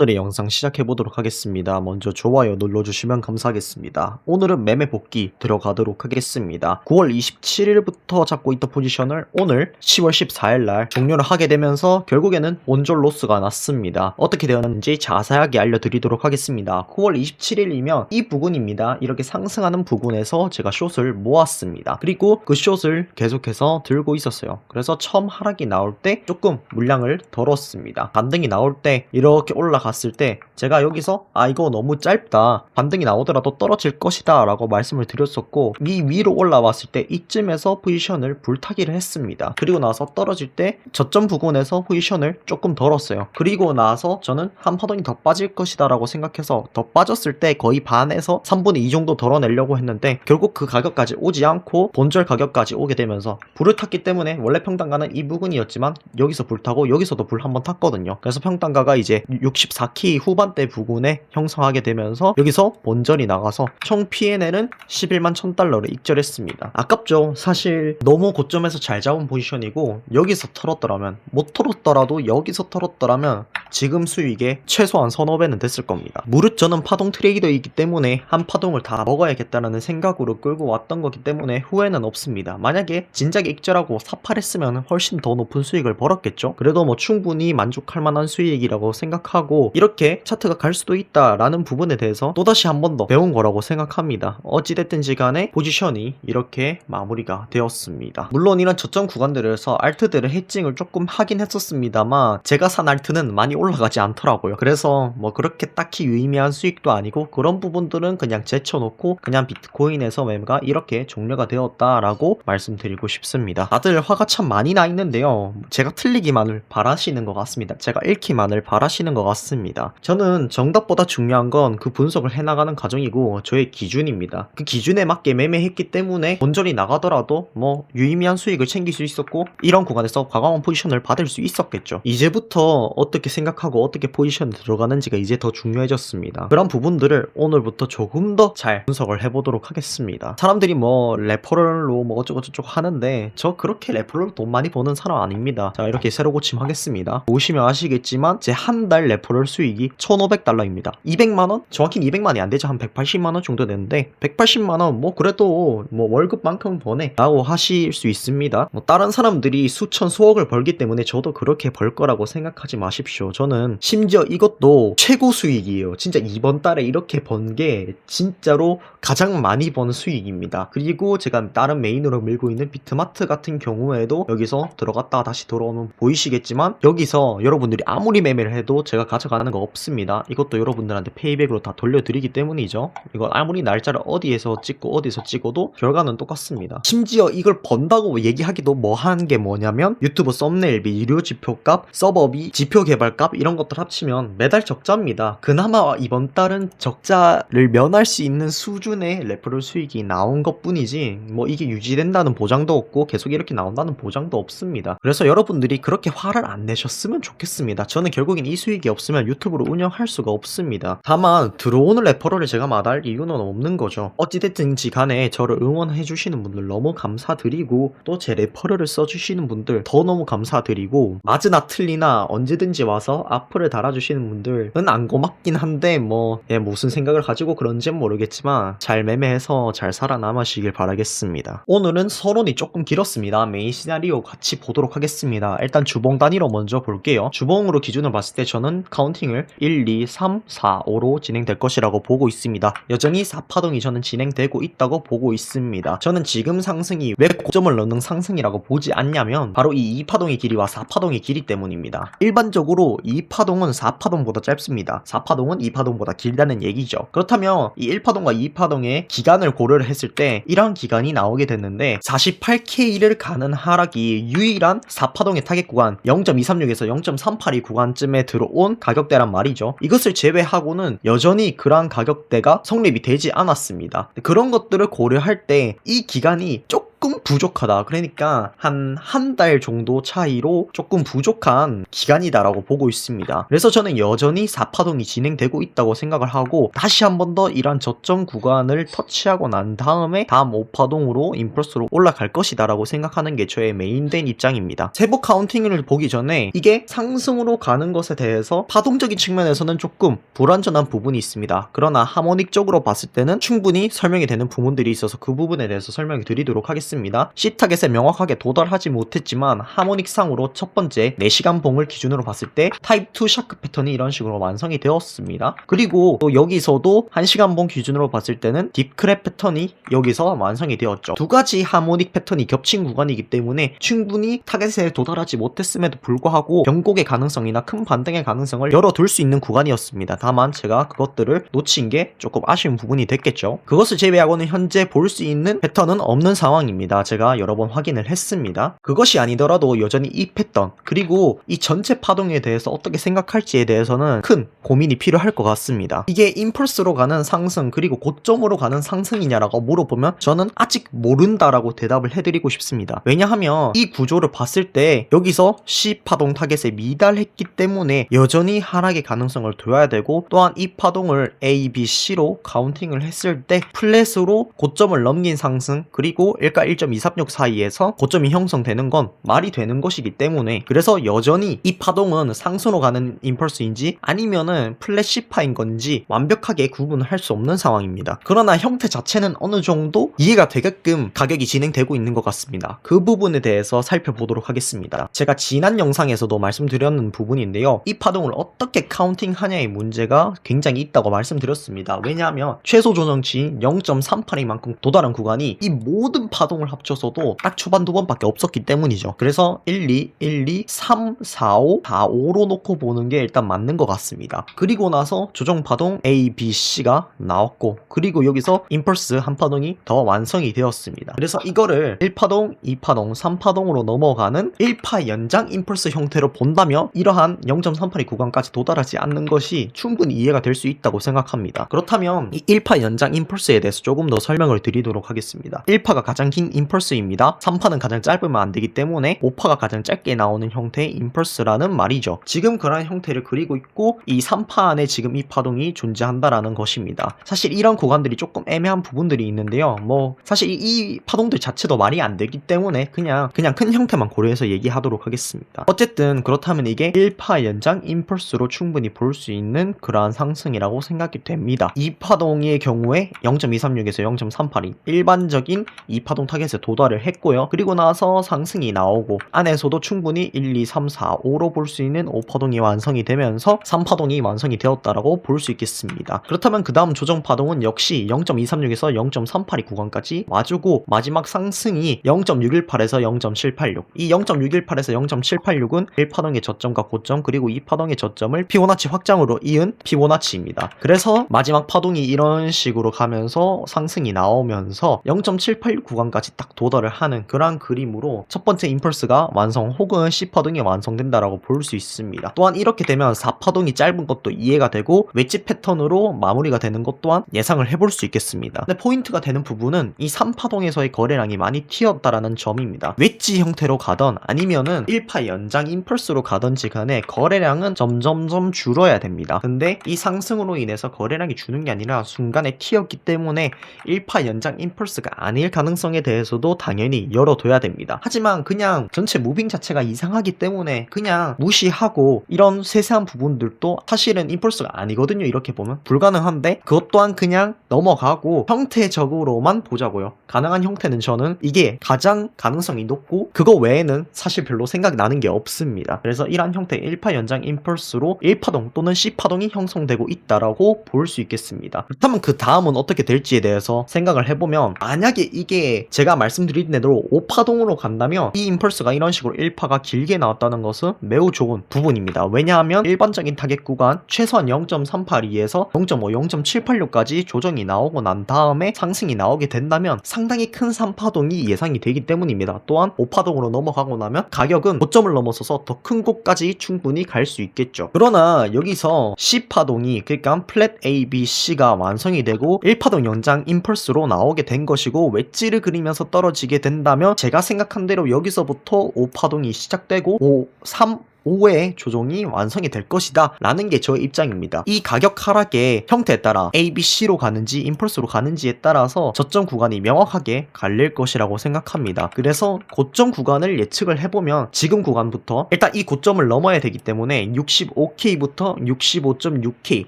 오늘의 영상 시작해보도록 하겠습니다. 먼저 좋아요 눌러주시면 감사하겠습니다. 오늘은 매매 복귀 들어가도록 하겠습니다. 9월 27일부터 잡고 있던 포지션을 오늘 10월 14일날 종료를 하게 되면서 결국에는 원졸 로스가 났습니다. 어떻게 되었는지 자세하게 알려드리도록 하겠습니다. 9월 27일이면 이 부근입니다. 이렇게 상승하는 부근에서 제가 숏을 모았습니다. 그리고 그 숏을 계속해서 들고 있었어요. 그래서 처음 하락이 나올 때 조금 물량을 덜었습니다. 반등이 나올 때 이렇게 올라갔을 때 제가 여기서 이거 너무 짧다, 반등이 나오더라도 떨어질 것이다 라고 말씀을 드렸었고, 위로 올라왔을 때 이쯤에서 포지션을 불타기를 했습니다. 그리고 나서 떨어질 때 저점 부근에서 포지션을 조금 덜었어요. 그리고 나서 저는 한 파동이 더 빠질 것이다 라고 생각해서 더 빠졌을 때 거의 반에서 3분의 2 정도 덜어내려고 했는데 결국 그 가격까지 오지 않고 본절 가격까지 오게 되면서 불을 탔기 때문에, 원래 평단가는 이 부근이었지만 여기서 불타고 여기서도 불 한번 탔거든요. 그래서 평단가가 이제 64키 후반대 부근에 형성하게 되면서 여기서 본절이 나가서 총 P&L은 11만 1000달러를 익절했습니다. 아깝죠. 사실 너무 고점에서 잘 잡은 포지션이고, 여기서 털었더라면, 못 털었더라도 여기서 털었더라면 지금 수익에 최소한 서너 배는 됐을 겁니다. 무릇 저는 파동 트레이더이기 때문에 한 파동을 다 먹어야겠다라는 생각으로 끌고 왔던 거기 때문에 후회는 없습니다. 만약에 진작에 익절하고 사팔했으면 훨씬 더 높은 수익을 벌었겠죠. 그래도 뭐 충분히 만족할 만한 수익이라고 생각하고, 이렇게 차트가 갈 수도 있다라는 부분에 대해서 또다시 한 번 더 배운 거라고 생각합니다. 어찌됐든지 간에 포지션이 이렇게 마무리가 되었습니다. 물론 이런 저점 구간들에서 알트들의 해칭을 조금 하긴 했었습니다만 제가 산 알트는 많이 올라가지 않더라고요. 그래서 뭐 그렇게 딱히 유의미한 수익도 아니고, 그런 부분들은 그냥 제쳐놓고 그냥 비트코인에서 매매가 이렇게 종료가 되었다라고 말씀드리고 싶습니다. 다들 화가 참 많이 나 있는데요, 제가 틀리기만을 바라시는 것 같습니다. 제가 잃기만을 바라시는 것 같습니다. 저는 정답보다 중요한 건 그 분석을 해나가는 과정이고 저의 기준입니다. 그 기준에 맞게 매매했기 때문에 본절이 나가더라도 뭐 유의미한 수익을 챙길 수 있었고, 이런 구간에서 과감한 포지션을 받을 수 있었겠죠. 이제부터 어떻게 생각하고 어떻게 포지션에 들어가는지가 이제 더 중요해졌습니다. 그런 부분들을 오늘부터 조금 더 잘 분석을 해보도록 하겠습니다. 사람들이 뭐 레퍼럴로 뭐 어쩌고저쩌고 하는데 저 그렇게 레퍼럴로 돈 많이 버는 사람 아닙니다. 자, 이렇게 새로 고침하겠습니다. 보시면 아시겠지만 제 한 달 레퍼럴 수익이 1500달러입니다 200만원? 정확히는 200만원이 안되죠. 한 180만원 정도 되는데, 180만원 뭐 그래도 뭐 월급만큼 버네 라고 하실 수 있습니다. 뭐 다른 사람들이 수천 수억을 벌기 때문에 저도 그렇게 벌 거라고 생각하지 마십시오. 저는 심지어 이것도 최고 수익이에요. 진짜 이번 달에 이렇게 번 게 진짜로 가장 많이 번 수익입니다. 그리고 제가 다른 메인으로 밀고 있는 비트마트 같은 경우에도 여기서 들어갔다가 다시 돌아오면 보이시겠지만, 여기서 여러분들이 아무리 매매를 해도 제가 가져가는 거 없습니다. 이것도 여러분들한테 페이백으로 다 돌려드리기 때문이죠. 이거 아무리 날짜를 어디에서 찍고 어디서 찍어도 결과는 똑같습니다. 심지어 이걸 번다고 얘기하기도 뭐한 게 뭐냐면, 유튜브 썸네일비, 유료 지표값, 서버비, 지표 개발값 이런 것들 합치면 매달 적자입니다. 그나마 이번 달은 적자를 면할 수 있는 수준의 레퍼럴 수익이 나온 것 뿐이지 뭐 이게 유지된다는 보장도 없고 계속 이렇게 나온다는 보장도 없습니다. 그래서 여러분들이 그렇게 화를 안 내셨으면 좋겠습니다. 저는 결국엔 이 수익이 없으면 유튜브를 운영할 수가 없습니다. 다만 들어오는 레퍼럴을 제가 마다할 이유는 없는 거죠. 어찌됐든지 간에 저를 응원해 주시는 분들 너무 감사드리고, 또 제 레퍼럴을 써주시는 분들 더 너무 감사드리고, 맞으나 틀리나 언제든지 와서 악플을 달아주시는 분들은 안 고맙긴 한데 뭐 무슨 생각을 가지고 그런지는 모르겠지만 잘 매매해서 잘 살아남으시길 바라겠습니다. 오늘은 서론이 조금 길었습니다. 메인 시나리오 같이 보도록 하겠습니다. 일단 주봉 단위로 먼저 볼게요. 주봉으로 기준을 봤을 때 저는 카운팅을 1, 2, 3, 4, 5로 진행될 것이라고 보고 있습니다. 여전히 4파동이 저는 진행되고 있다고 보고 있습니다. 저는 지금 상승이 왜 고점을 넣는 상승이라고 보지 않냐면 바로 이 2파동의 길이와 4파동의 길이 때문입니다. 일반적으로 2파동은 4파동보다 짧습니다. 4파동은 2파동보다 길다는 얘기죠. 그렇다면 이 1파동과 2파동의 기간을 고려를 했을 때 이러한 기간이 나오게 됐는데, 48K를 가는 하락이 유일한 4파동의 타겟 구간 0.236에서 0.382 구간쯤에 들어온 가격대란 말이죠. 이것을 제외하고는 여전히 그러한 가격대가 성립이 되지 않았습니다. 그런 것들을 고려할 때 이 기간이 조금 조금 부족하다. 그러니까 한 달 정도 차이로 조금 부족한 기간이다라고 보고 있습니다. 그래서 저는 여전히 4파동이 진행되고 있다고 생각을 하고 다시 한 번 더 이런 저점 구간을 터치하고 난 다음에 다음 5파동으로 임펄스로 올라갈 것이다 라고 생각하는 게 저의 메인된 입장입니다. 세부 카운팅을 보기 전에 이게 상승으로 가는 것에 대해서 파동적인 측면에서는 조금 불완전한 부분이 있습니다. 그러나 하모닉적으로 봤을 때는 충분히 설명이 되는 부분들이 있어서 그 부분에 대해서 설명을 드리도록 하겠습니다. C타겟에 명확하게 도달하지 못했지만 하모닉상으로 첫 번째 4시간 봉을 기준으로 봤을 때 타입 2 샤크 패턴이 이런 식으로 완성이 되었습니다. 그리고 또 여기서도 1시간 봉 기준으로 봤을 때는 딥크랩 패턴이 여기서 완성이 되었죠. 두 가지 하모닉 패턴이 겹친 구간이기 때문에 충분히 타겟에 도달하지 못했음에도 불구하고 변곡의 가능성이나 큰 반등의 가능성을 열어둘 수 있는 구간이었습니다. 다만 제가 그것들을 놓친 게 조금 아쉬운 부분이 됐겠죠. 그것을 제외하고는 현재 볼 수 있는 패턴은 없는 상황입니다. 제가 여러 번 확인을 했습니다. 그것이 아니더라도 여전히 이 패턴 그리고 이 전체 파동에 대해서 어떻게 생각할지에 대해서는 큰 고민이 필요할 것 같습니다. 이게 임펄스로 가는 상승 그리고 고점으로 가는 상승이냐라고 물어보면 저는 아직 모른다라고 대답을 해드리고 싶습니다. 왜냐하면 이 구조를 봤을 때 여기서 C파동 타겟에 미달했기 때문에 여전히 하락의 가능성을 둬야 되고 또한 이 파동을 A, B, C로 카운팅을 했을 때 플랫으로 고점을 넘긴 상승 그리고 일가 1.236 사이에서 고점이 형성되는 건 말이 되는 것이기 때문에 그래서 여전히 이 파동은 상승으로 가는 임펄스인지 아니면은 플랫 C파인 건지 완벽하게 구분을 할 수 없는 상황입니다. 그러나 형태 자체는 어느 정도 이해가 되게끔 가격이 진행되고 있는 것 같습니다. 그 부분에 대해서 살펴보도록 하겠습니다. 제가 지난 영상에서도 말씀드렸는 부분인데요. 이 파동을 어떻게 카운팅 하냐의 문제가 굉장히 있다고 말씀드렸습니다. 왜냐하면 최소 조정치인 0.38이만큼 도달한 구간이 이 모든 파동을 합쳐서도 딱 초반 두 번밖에 없었기 때문이죠. 그래서 1, 2, 1, 2, 3, 4, 5, 4, 5로 놓고 보는 게 일단 맞는 것 같습니다. 그리고 나서 조정 파동 A, B, C가 나왔고 그리고 여기서 임펄스 한 파동이 더 완성이 되었습니다. 그래서 이거를 1파동, 2파동, 3파동으로 넘어가는 1파 연장 임펄스 형태로 본다면 이러한 0.38의 구간까지 도달하지 않는 것이 충분히 이해가 될 수 있다고 생각합니다. 그렇다면 이 1파 연장 임펄스에 대해서 조금 더 설명을 드리도록 하겠습니다. 1파가 가장 긴 임펄스입니다. 3파는 가장 짧으면 안 되기 때문에 5파가 가장 짧게 나오는 형태의 임펄스라는 말이죠. 지금 그런 형태를 그리고 있고 이 3파 안에 지금 이 파동이 존재한다라는 것입니다. 사실 이런 구간들이 조금 애매한 부분들이 있는데요. 사실 이 파동들 자체도 말이 안 되기 때문에 그냥 큰 형태만 고려해서 얘기하도록 하겠습니다. 어쨌든 그렇다면 이게 1파 연장 임펄스로 충분히 볼 수 있는 그러한 상승이라고 생각이 됩니다. 2파동의 경우에 0.236에서 0.38이 일반적인 2파동 타겟에 도달을 했고요. 그리고 나서 상승이 나오고 안에서도 충분히 1, 2, 3, 4, 5로 볼 수 있는 5파동이 완성이 되면서 3파동이 완성이 되었다라고 볼 수 있겠습니다. 그렇다면 그 다음 조정파동은 역시 0.236에서 0.38이 구간까지 와주고 마지막 상승이 0.618에서 0.786 이 0.618에서 0.786은 1파동의 저점과 고점 그리고 2파동의 저점을 피보나치 확장으로 이은 피보나치입니다. 그래서 마지막 파동이 이런 식으로 가면서 상승이 나오면서 0.786 구간까지 딱 도달을 하는 그런 그림으로 첫 번째 임펄스가 완성 혹은 C파동이 완성된다라고 볼 수 있습니다. 또한 이렇게 되면 4파동이 짧은 것도 이해가 되고 웨지 패턴으로 마무리가 되는 것 또한 예상을 해볼 수 있겠습니다. 근데 포인트가 되는 부분은 이 3파동에서의 거래량이 많이 튀었다라는 점입니다. 웨지 형태로 가던 아니면은 1파 연장 임펄스로 가던지 간에 거래량은 점점점 줄어야 됩니다. 근데 이 상승으로 인해서 거래량이 주는 게 아니라 순간에 튀었기 때문에 1파 연장 임펄스가 아닐 가능성에 대해서도 당연히 열어둬야 됩니다. 하지만 그냥 전체 무빙 자체가 이상하기 때문에 그냥 무시하고 이런 세세한 부분들도 사실은 임펄스가 아니거든요. 이렇게 보면 불가능한데 그것 또한 그냥 넘어가고 형태적으로만 보자고요. 가능한 형태는 저는 이게 가장 가능성이 높고 그거 외에는 사실 별로 생각나는 게 없습니다. 그래서 이러한 형태의 1파 연장 임펄스로 1파동 또는 C파동이 형성되고 있다라고 볼 수 있겠습니다. 그렇다면 그 다음은 어떻게 될지에 대해서 생각을 해보면 만약에 이게 제가 말씀드린 대로 5파동으로 간다면 이 임펄스가 이런 식으로 1파가 길게 나왔다는 것은 매우 좋은 부분입니다. 왜냐하면 일반적인 타겟 구간 최소한 0.382에서 0.5, 0.786까지 조정이 나오고 난 다음에 상승이 나오게 된다면 상당히 큰 3파동이 예상이 되기 때문입니다. 또한 5파동으로 넘어가고 나면 가격은 고점을 넘어서서 더 큰 곳까지 충분히 갈 수 있겠죠. 그러나 여기서 C파동이 그러니까 플랫 A, B, C가 완성이 되고 1파동 연장 임펄스로 나오게 된 것이고 웨지를 그리면 올라가면서 떨어지게 된다면 제가 생각한 대로 여기서부터 5파동이 시작되고 5, 3, 5의 조정이 완성이 될 것이다 라는 게 저의 입장입니다. 이 가격 하락의 형태에 따라 A, B, C로 가는지 임펄스로 가는지에 따라서 저점 구간이 명확하게 갈릴 것이라고 생각합니다. 그래서 고점 구간을 예측을 해보면 지금 구간부터 일단 이 고점을 넘어야 되기 때문에 65K부터 65.6K,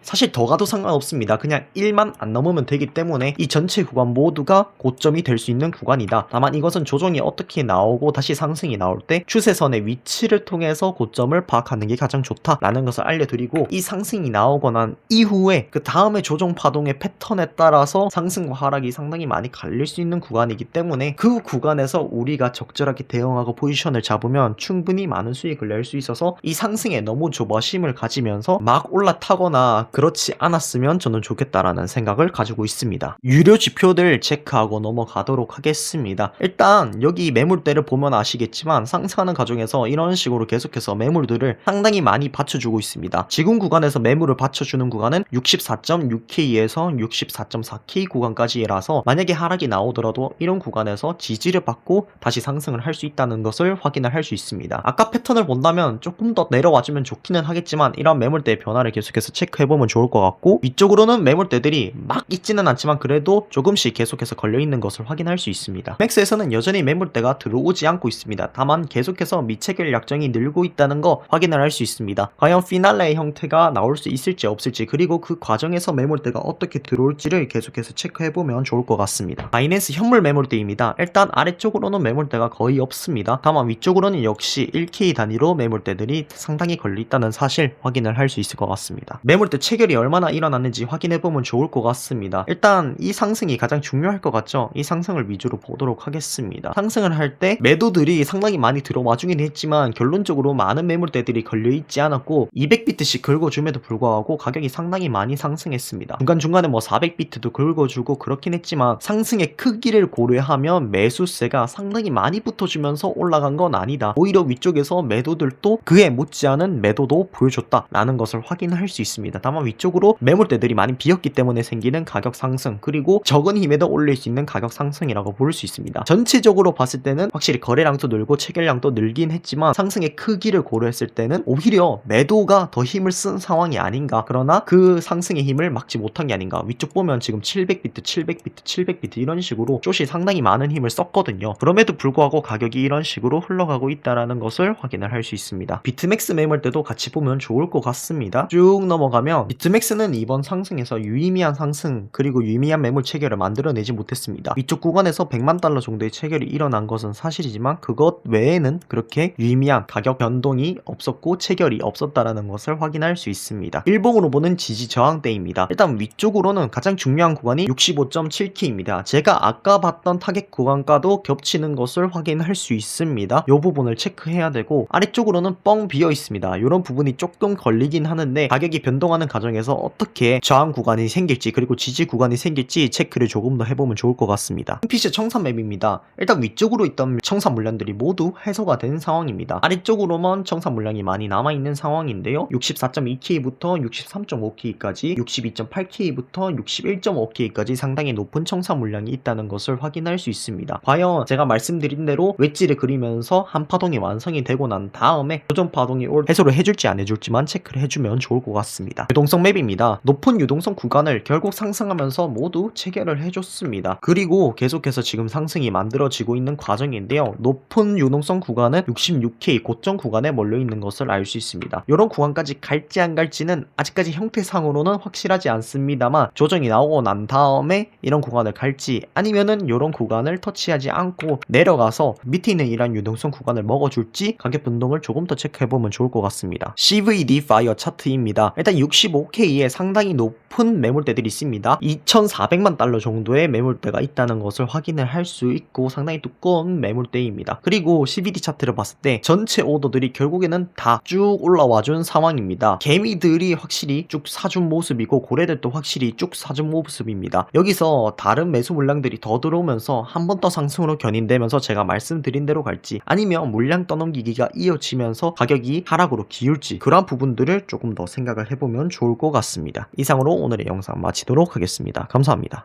사실 더 가도 상관없습니다. 그냥 1만 안 넘으면 되기 때문에 이 전체 구간 모두가 고점이 될 수 있는 구간이다. 다만 이것은 조정이 어떻게 나오고 다시 상승이 나올 때 추세선의 위치를 통해서 고점을 파악하는 게 가장 좋다라는 것을 알려드리고, 이 상승이 나오고 난 이후에 그 다음에 조정 파동의 패턴에 따라서 상승과 하락이 상당히 많이 갈릴 수 있는 구간이기 때문에 그 구간에서 우리가 적절하게 대응하고 포지션을 잡으면 충분히 많은 수익을 낼 수 있어서 이 상승에 너무 조바심을 가지면서 막 올라타거나 그렇지 않았으면 저는 좋겠다라는 생각을 가지고 있습니다. 유료 지표들 체크하고 넘어가도록 하겠습니다. 일단 여기 매물대를 보면 아시겠지만 상승하는 과정에서 이런 식으로 계속해서 매물들을 상당히 많이 받쳐주고 있습니다. 지금 구간에서 매물을 받쳐주는 구간은 64.6K에서 64.4K 구간까지라서 만약에 하락이 나오더라도 이런 구간에서 지지를 받고 다시 상승을 할 수 있다는 것을 확인을 할 수 있습니다. 아까 패턴을 본다면 조금 더 내려와주면 좋기는 하겠지만 이런 매물대의 변화를 계속해서 체크해보면 좋을 것 같고, 위쪽으로는 매물대들이 막 있지는 않지만 그래도 조금씩 계속해서 걸려있는 것을 확인할 수 있습니다. 맥스에서는 여전히 매물대가 들어오지 않고 있습니다. 다만 계속해서 미체결 약정이 늘고 있다는 거 확인을 할 수 있습니다. 과연 피날레의 형태가 나올 수 있을지 없을지, 그리고 그 과정에서 매물대가 어떻게 들어올지를 계속해서 체크해보면 좋을 것 같습니다. 바이낸스 현물 매물대입니다. 일단 아래쪽으로는 매물대가 거의 없습니다. 다만 위쪽으로는 역시 1K 단위로 매물대들이 상당히 걸려있다는 사실 확인을 할 수 있을 것 같습니다. 매물대 체결이 얼마나 일어났는지 확인해보면 좋을 것 같습니다. 일단 이 상승이 가장 중요할 것 같죠? 이 상승을 위주로 보도록 하겠습니다. 상승을 할 때 매도들이 상당히 많이 들어와주긴 했지만 결론적으로 많은 매물대들이 걸려있지 않았고 200비트씩 긁어줌에도 불구하고 가격이 상당히 많이 상승했습니다. 중간중간에 뭐 400비트도 긁어주고 그렇긴 했지만 상승의 크기를 고려하면 매수세가 상당히 많이 붙어주면서 올라간 건 아니다. 오히려 위쪽에서 매도들도 그에 못지않은 매도도 보여줬다라는 것을 확인할 수 있습니다. 다만 위쪽으로 매물대들이 많이 비었기 때문에 생기는 가격 상승, 그리고 적은 힘에도 올릴 수 있는 가격 상승이라고 볼 수 있습니다. 전체적으로 봤을 때는 확실히 거래량도 늘고 체결량도 늘긴 했지만 상승의 크기를 고려했을 때는 오히려 매도가 더 힘을 쓴 상황이 아닌가, 그러나 그 상승의 힘을 막지 못한 게 아닌가. 위쪽 보면 지금 700비트 700비트 700비트 이런 식으로 숏이 상당히 많은 힘을 썼거든요. 그럼에도 불구하고 가격이 이런 식으로 흘러가고 있다는 것을 확인을 할 수 있습니다. 비트맥스 매물대도 같이 보면 좋을 것 같습니다. 쭉 넘어가면 비트맥스는 이번 상승에서 유의미한 상승 그리고 유의미한 매물 체결을 만들어내지 못했습니다. 위쪽 구간에서 100만 달러 정도의 체결이 일어난 것은 사실이지만 그것 외에는 그렇게 유의미한 가격 변동이 없었고 체결이 없었다라는 것을 확인할 수 있습니다. 일봉으로 보는 지지 저항대입니다. 일단 위쪽으로는 가장 중요한 구간이 65.7K입니다. 제가 아까 봤던 타겟 구간과도 겹치는 것을 확인할 수 있습니다. 이 부분을 체크해야 되고, 아래쪽으로는 뻥 비어 있습니다. 이런 부분이 조금 걸리긴 하는데 가격이 변동하는 과정에서 어떻게 저항 구간이 생길지 그리고 지지 구간이 생길지 체크를 조금 더 해보면 좋을 것 같습니다. 핑피쉬 청산맵입니다. 일단 위쪽으로 있던 청산 물량들이 모두 해소가 된 상황입니다. 아래쪽으로만 청산 물량이 많이 남아있는 상황인데요. 64.2K부터 63.5K까지 62.8K부터 61.5K까지 상당히 높은 청산 물량이 있다는 것을 확인할 수 있습니다. 과연 제가 말씀드린 대로 웨지를 그리면서 한 파동이 완성이 되고 난 다음에 조정 파동이 해소를 해줄지 안 해줄지만 체크를 해주면 좋을 것 같습니다. 유동성 맵입니다. 높은 유동성 구간을 결국 상승하면서 모두 체결을 해줬습니다. 그리고 계속해서 지금 상승이 만들어지고 있는 과정인데요. 높은 유동성 구간은 66K 고점 구간에 몰려있는 것을 알 수 있습니다. 이런 구간까지 갈지 안 갈지는 아직까지 형태상으로는 확실하지 않습니다만 조정이 나오고 난 다음에 이런 구간을 갈지 아니면은 이런 구간을 터치하지 않고 내려가서 밑에 있는 이런 유동성 구간을 먹어줄지 가격 변동을 조금 더 체크해보면 좋을 것 같습니다. CVD 파이어 차트입니다. 일단 65K에 상당히 높은 매물대들이 있습니다. 2,400만 달러 정도의 매물대가 있다는 것을 확인을 할 수 있고 상당히 두꺼운 매물대입니다. 그리고 CVD 차트를 봤을 때 전체 오더들이 결국에는 다 쭉 올라와준 상황입니다. 개미들이 확실히 쭉 사준 모습이고 고래들도 확실히 쭉 사준 모습입니다. 여기서 다른 매수 물량들이 더 들어오면서 한 번 더 상승으로 견인되면서 제가 말씀드린 대로 갈지 아니면 물량 떠넘기기가 이어지면서 가격이 하락으로 기울지, 그러한 부분들을 조금 더 생각을 해보면 좋을 것 같습니다. 이상으로 오늘의 영상 마치도록 하겠습니다. 감사합니다.